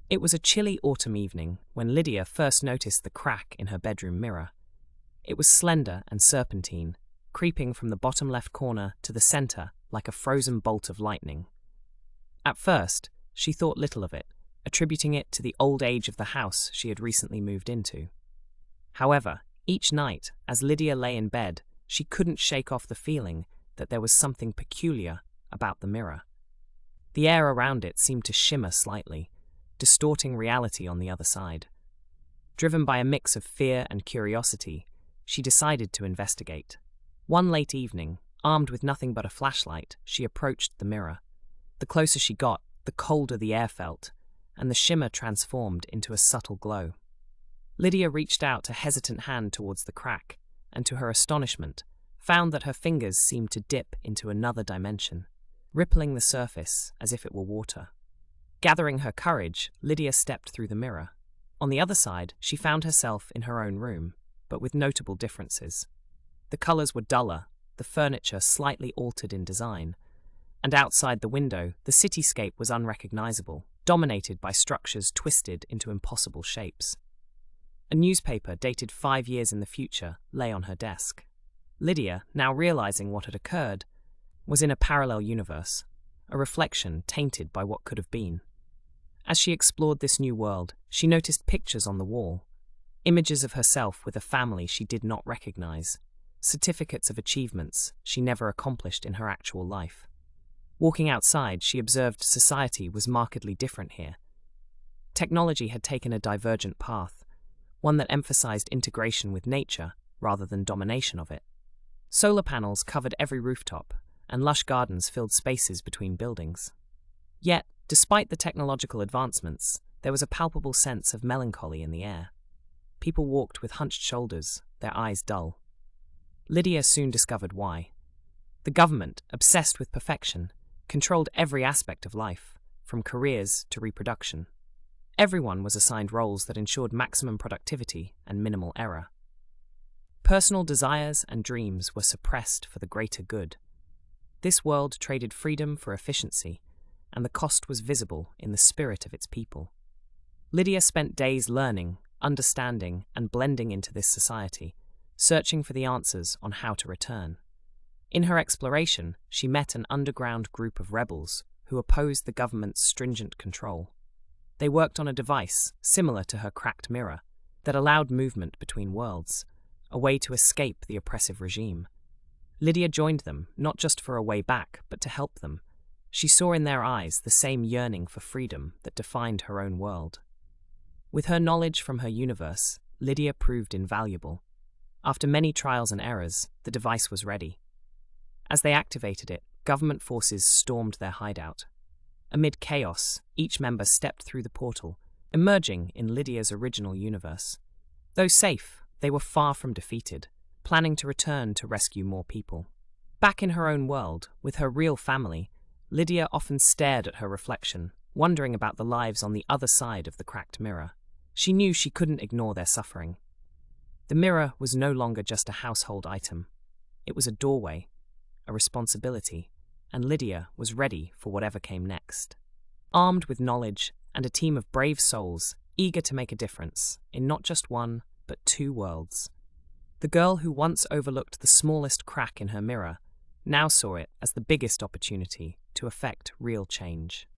It was a chilly autumn evening when Lydia first noticed the crack in her bedroom mirror. It was slender and serpentine, creeping from the bottom left corner to the center like a frozen bolt of lightning. At first, she thought little of it, attributing it to the old age of the house she had recently moved into. However, each night, as Lydia lay in bed, she couldn't shake off the feeling that there was something peculiar about the mirror. The air around it seemed to shimmer slightly, distorting reality on the other side. Driven by a mix of fear and curiosity, she decided to investigate. One late evening, armed with nothing but a flashlight, she approached the mirror. The closer she got, the colder the air felt, and the shimmer transformed into a subtle glow. Lydia reached out a hesitant hand towards the crack, and to her astonishment, found that her fingers seemed to dip into another dimension, rippling the surface as if it were water. Gathering her courage, Lydia stepped through the mirror. On the other side, she found herself in her own room, but with notable differences. The colors were duller, the furniture slightly altered in design, and outside the window, the cityscape was unrecognizable, dominated by structures twisted into impossible shapes. A newspaper dated 5 years in the future lay on her desk. Lydia, now realizing what had occurred, was in a parallel universe, a reflection tainted by what could have been. As she explored this new world, she noticed pictures on the wall, images of herself with a family she did not recognize, certificates of achievements she never accomplished in her actual life. Walking outside, she observed society was markedly different here. Technology had taken a divergent path, one that emphasized integration with nature rather than domination of it. Solar panels covered every rooftop, and lush gardens filled spaces between buildings. Yet, despite the technological advancements, there was a palpable sense of melancholy in the air. People walked with hunched shoulders, their eyes dull. Lydia soon discovered why. The government, obsessed with perfection, controlled every aspect of life, from careers to reproduction. Everyone was assigned roles that ensured maximum productivity and minimal error. Personal desires and dreams were suppressed for the greater good. This world traded freedom for efficiency, and the cost was visible in the spirit of its people. Lydia spent days learning, understanding, and blending into this society, searching for the answers on how to return. In her exploration, she met an underground group of rebels who opposed the government's stringent control. They worked on a device, similar to her cracked mirror, that allowed movement between worlds, a way to escape the oppressive regime. Lydia joined them, not just for a way back, but to help them. She saw in their eyes the same yearning for freedom that defined her own world. With her knowledge from her universe, Lydia proved invaluable. After many trials and errors, the device was ready. As they activated it, government forces stormed their hideout. Amid chaos, each member stepped through the portal, emerging in Lydia's original universe. Though safe, they were far from defeated, planning to return to rescue more people. Back in her own world, with her real family, Lydia often stared at her reflection, wondering about the lives on the other side of the cracked mirror. She knew she couldn't ignore their suffering. The mirror was no longer just a household item. It was a doorway, a responsibility, and Lydia was ready for whatever came next. Armed with knowledge and a team of brave souls eager to make a difference in not just one, but 2 worlds. The girl who once overlooked the smallest crack in her mirror now saw it as the biggest opportunity to effect real change.